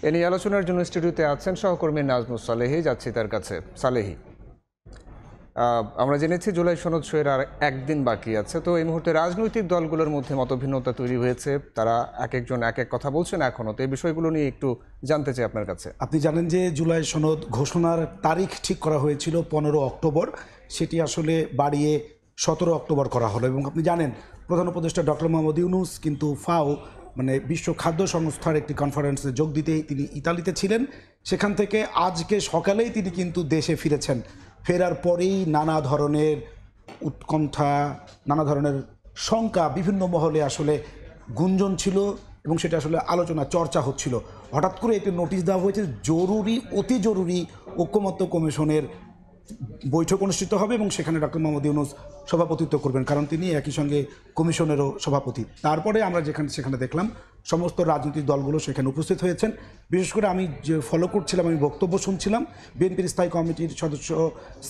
এ নিয়ে আলোচনার জন্য স্টুডিওতে আছেন সহকর্মী নাজমুস সালেহি, যাচ্ছি তার কাছে। সালেহি, আমরা জেনেছি জুলাই সনদ সইয়ের আর একদিন বাকি আছে, তো এই মুহূর্তে রাজনৈতিক দলগুলোর মধ্যে মতভিন্নতা তৈরি হয়েছে, তারা এক একজন এক এক কথা বলছেন এখনও, তো এই বিষয়গুলো নিয়ে একটু জানতে চাই আপনার কাছে। আপনি জানেন যে জুলাই সনদ ঘোষণার তারিখ ঠিক করা হয়েছিল 15 অক্টোবর, সেটি আসলে বাড়িয়ে 17 অক্টোবর করা হলো। এবং আপনি জানেন প্রধান উপদেষ্টা ডক্টর মোহাম্মদ ইউনূস কিন্তু মানে বিশ্ব খাদ্য সংস্থার একটি কনফারেন্সে যোগ দিতেই তিনি ইতালিতে ছিলেন। সেখান থেকে আজকে সকালেই তিনি কিন্তু দেশে ফিরেছেন। ফেরার পরেই নানা ধরনের উৎকণ্ঠা, নানা ধরনের শঙ্কা বিভিন্ন মহলে আসলে গুঞ্জন ছিল এবং সেটা আসলে আলোচনা চর্চা হচ্ছিল। হঠাৎ করে একটি নোটিশ দেওয়া হয়েছে, জরুরি অতি জরুরি ঐকমত্য কমিশনের বৈঠক অনুষ্ঠিত হবে এবং সেখানে ডক্টর মোহাম্মদ ইউনূস সভাপতিত্ব করবেন, কারণ তিনি একই সঙ্গে কমিশনেরও সভাপতি। তারপরে আমরা সেখানে দেখলাম সমস্ত রাজনৈতিক দলগুলো সেখানে উপস্থিত হয়েছেন। বিশেষ করে আমি যে ফলো করছিলাম, আমি বক্তব্য শুনছিলাম, বিএনপির স্থায়ী কমিটির সদস্য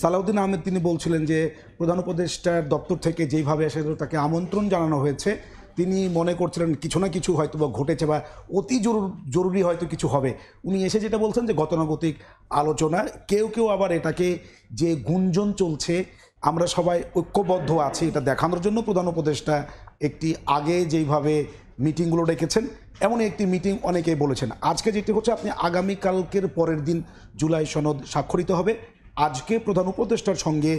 সালাউদ্দিন আহমেদ তিনি বলছিলেন যে প্রধান উপদেষ্টার দপ্তর থেকে যেইভাবে এসে তাকে আমন্ত্রণ জানানো হয়েছে, তিনি মনে করছিলেন কিছু না কিছু হয়তো বা ঘটেছে বা অতি জরুরি হয়তো কিছু হবে। উনি এসে যেটা বলছেন যে গতানুগতিক আলোচনা, কেউ কেউ আবার এটাকে যে গুঞ্জন চলছে আমরা সবাই ঐক্যবদ্ধ আছি এটা দেখানোর জন্য প্রধান উপদেষ্টা একটি আগে যেইভাবে মিটিংগুলো ডেকেছেন এমন একটি মিটিং অনেকেই বলেছেন। আজকে যেটি হচ্ছে, আপনি আগামীকালকের পরের দিন জুলাই সনদ স্বাক্ষরিত হবে। আজকে প্রধান উপদেষ্টার সঙ্গে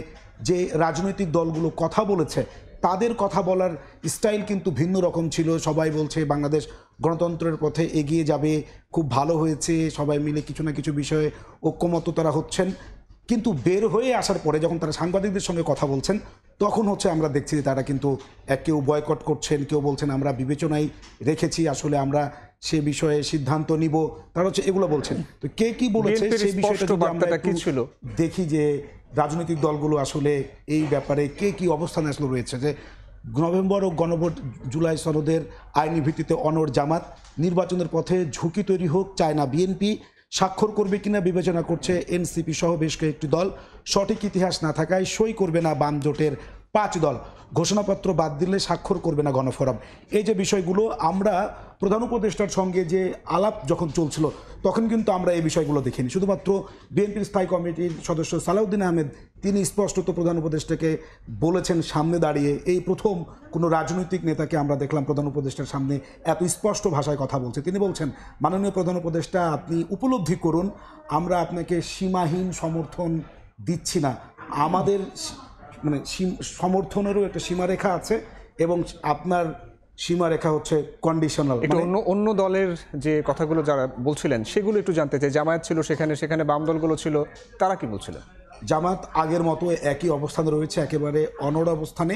যে রাজনৈতিক দলগুলো কথা বলেছে তাদের কথা বলার স্টাইল কিন্তু ভিন্ন রকম ছিল। সবাই বলছে বাংলাদেশ গণতন্ত্রের পথে এগিয়ে যাবে, খুব ভালো হয়েছে, সবাই মিলে কিছু না কিছু বিষয়ে ঐক্যমত্য তারা হচ্ছেন। কিন্তু বের হয়ে আসার পরে যখন তারা সাংবাদিকদের সঙ্গে কথা বলছেন, তখন হচ্ছে আমরা দেখছি যে তারা কিন্তু কেউ বয়কট করছেন, কেউ বলছেন আমরা বিবেচনায় রেখেছি, আসলে আমরা সে বিষয়ে সিদ্ধান্ত নিব, তারা হচ্ছে এগুলো বলছেন। তো কে কি বলেছে সেই বিষয়টা আমরা কি ছিল দেখি যে রাজনৈতিক দলগুলো আসলে এই ব্যাপারে কে কি অবস্থানে আসলে রয়েছে। যে নভেম্বর ও গণভোট জুলাই সনদের আইনি ভিত্তিতে অনড় জামাত, নির্বাচনের পথে ঝুঁকি তৈরি হোক চায় না বিএনপি, স্বাক্ষর করবে কিনা বিবেচনা করছে এনসিপি সহ বেশ কয়েকটি দল, সঠিক ইতিহাস না থাকায় সই করবে না বাম জোটের 5 দল, ঘোষণাপত্র বাদ দিলে স্বাক্ষর করবে না গণফোরাম। এই যে বিষয়গুলো আমরা প্রধান উপদেষ্টার সঙ্গে যে আলাপ যখন চলছিল তখন কিন্তু আমরা এই বিষয়গুলো দেখিনি। শুধুমাত্র বিএনপির স্থায়ী কমিটির সদস্য সালাউদ্দিন আহমেদ তিনি স্পষ্টত প্রধান উপদেষ্টাকে বলেছেন সামনে দাঁড়িয়ে, এই প্রথম কোনো রাজনৈতিক নেতাকে আমরা দেখলাম প্রধান উপদেষ্টার সামনে এত স্পষ্ট ভাষায় কথা বলছে। তিনি বলছেন, মাননীয় প্রধান উপদেষ্টা আপনি উপলব্ধি করুন, আমরা আপনাকে সীমাহীন সমর্থন দিচ্ছি না, আমাদের মানে সমর্থনেরও একটা সীমারেখা আছে এবং আপনার সীমারেখা হচ্ছে কন্ডিশনাল। অন্য দলের যে কথাগুলো যারা বলছিলেন সেগুলো একটু জানতে চাই। জামায়াত ছিল সেখানে বাম দলগুলো ছিল, তারা কি বলছিলেন? জামাত আগের মতো একই অবস্থানে রয়েছে, একেবারে অনড় অবস্থানে।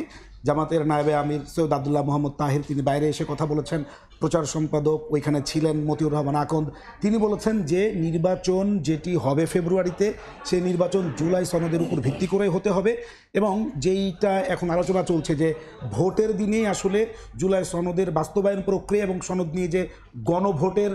জামাতের নায়েবে আমির সৈয়দ আব্দুল্লাহ মোহাম্মদ তাহির তিনি বাইরে এসে কথা বলেছেন। প্রচার সম্পাদক ওইখানে ছিলেন মতিউর রহমান আকন্দ, তিনি বলেছেন যে নির্বাচন যেটি হবে ফেব্রুয়ারিতে, সেই নির্বাচন জুলাই সনদের উপর ভিত্তি করে হতে হবে এবং যেইটা এখন আলোচনা চলছে যে ভোটের দিনেই আসলে জুলাই সনদের বাস্তবায়ন প্রক্রিয়া এবং সনদ নিয়ে যে গণভোটের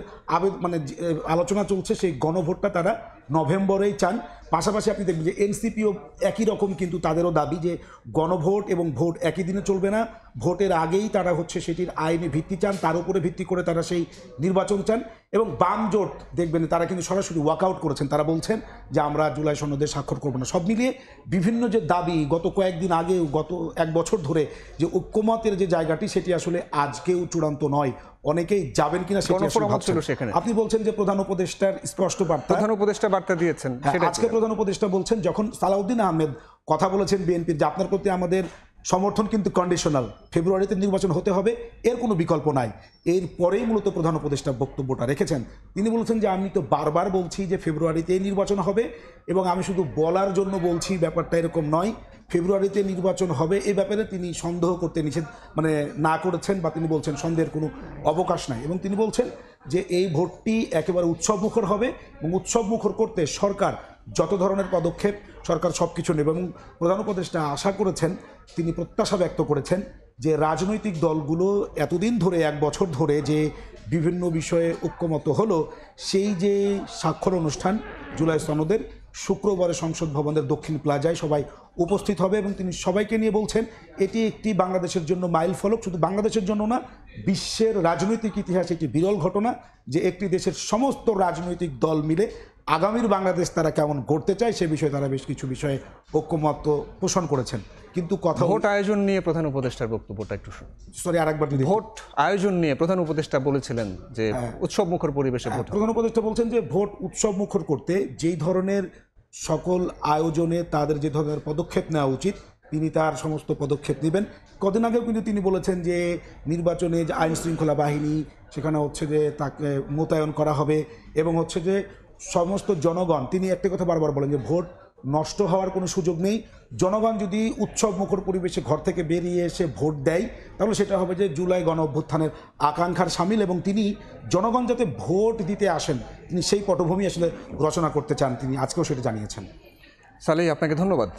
আলোচনা চলছে, সেই গণভোটটা তারা নভেম্বরেই চান। পাশাপাশি আপনি দেখবেন যে এনসিপিও একই রকম, কিন্তু তাদেরও দাবি যে গণভোট এবং ভোট একই দিনে চলবে না, ভোটের আগেই তারা হচ্ছে সেটির আইনি ভিত্তি চান, তার উপরে ভিত্তি করে তারা সেই নির্বাচন চান। এবং বাম জোট দেখবেন তারা কিন্তু সরাসরি ওয়াকআউট করেছেন, তারা বলছেন যে আমরা জুলাই সনদে স্বাক্ষর করবো না। সব মিলিয়ে বিভিন্ন যে দাবি গত কয়েকদিন আগে, গত 1 বছর ধরে যে ঐক্যমতের যে জায়গাটি, সেটি আসলে আজকেও চূড়ান্ত নয়। অনেকেই যাবেন কিনা সেখানে আপনি বলছেন যে প্রধান উপদেষ্টার স্পষ্ট বার্তা, প্রধান উপদেষ্টা বার্তা দিয়েছেন। আজকে প্রধান উপদেষ্টা বলছেন, যখন সালাউদ্দিন আহমেদ কথা বলেছেন বিএনপির যে আপনার প্রতি আমাদের সমর্থন কিন্তু কন্ডিশনাল, ফেব্রুয়ারিতে নির্বাচন হতে হবে, এর কোনো বিকল্প নাই। এরপরেই মূলত প্রধান উপদেষ্টা বক্তব্যটা রেখেছেন। তিনি বলেছেন যে আমি তো বারবার বলছি যে ফেব্রুয়ারিতেই নির্বাচন হবে এবং আমি শুধু বলার জন্য বলছি, ব্যাপারটা এরকম নয়, ফেব্রুয়ারিতে নির্বাচন হবে এই ব্যাপারে তিনি সন্দেহ করতে না করেছেন বা তিনি বলছেন সন্দেহের কোনো অবকাশ নাই। এবং তিনি বলছেন যে এই ভোটটি একেবারে উৎসবমুখর হবে এবং উৎসবমুখর করতে সরকার যত ধরনের পদক্ষেপ সরকার সব কিছু নেবে। এবং প্রধান উপদেষ্টা আশা করেছেন, তিনি প্রত্যাশা ব্যক্ত করেছেন যে রাজনৈতিক দলগুলো এতদিন ধরে 1 বছর ধরে যে বিভিন্ন বিষয়ে ঐক্যমত হলো, সেই যে স্বাক্ষর অনুষ্ঠান জুলাই সনদের শুক্রবারে সংসদ ভবনের দক্ষিণ প্লাজায় সবাই উপস্থিত হবে এবং তিনি সবাইকে নিয়ে বলছেন এটি একটি বাংলাদেশের জন্য মাইল ফলক, শুধু বাংলাদেশের জন্য না, বিশ্বের রাজনৈতিক ইতিহাসে একটি বিরল ঘটনা যে একটি দেশের সমস্ত রাজনৈতিক দল মিলে আগামীর বাংলাদেশ তারা কেমন গড়তে চায় সে বিষয়ে তারা বেশ কিছু বিষয়ে ঐক্যমত পোষণ করেছেন। কিন্তু কথা ভোট আয়োজন নিয়ে প্রধান উপদেষ্টার বক্তব্যটা একটু শুনুন। সরি আরেকবার যদি ভোট আয়োজন নিয়ে প্রধান উপদেষ্টা বলেছিলেন যে উৎসব মুখর পরিবেশে ভোট হবে। প্রধান উপদেষ্টা বলছেন যে ভোট উৎসব মুখর করতে যেই ধরনের সকল আয়োজনে তাদের যে ধরনের পদক্ষেপ নেওয়া উচিত তিনি তার সমস্ত পদক্ষেপ নেবেন। কদিন আগেও কিন্তু তিনি বলেছেন যে নির্বাচনে যে আইন শৃঙ্খলা বাহিনী সেখানে হচ্ছে যে তাকে মোতায়েন করা হবে এবং হচ্ছে যে সমস্ত জনগণ, তিনি একটা কথা বারবার বলেন যে ভোট নষ্ট হওয়ার কোনো সুযোগ নেই। জনগণ যদি উৎসব মুখর পরিবেশে ঘর থেকে বেরিয়ে এসে ভোট দেয় তাহলে সেটা হবে যে জুলাই গণ অভ্যুত্থানের আকাঙ্ক্ষার সামিল এবং তিনি জনগণ যাতে ভোট দিতে আসেন তিনি সেই পটভূমি আসলে রচনা করতে চান, তিনি আজকেও সেটা জানিয়েছেন। সালেহি, আপনাকে ধন্যবাদ।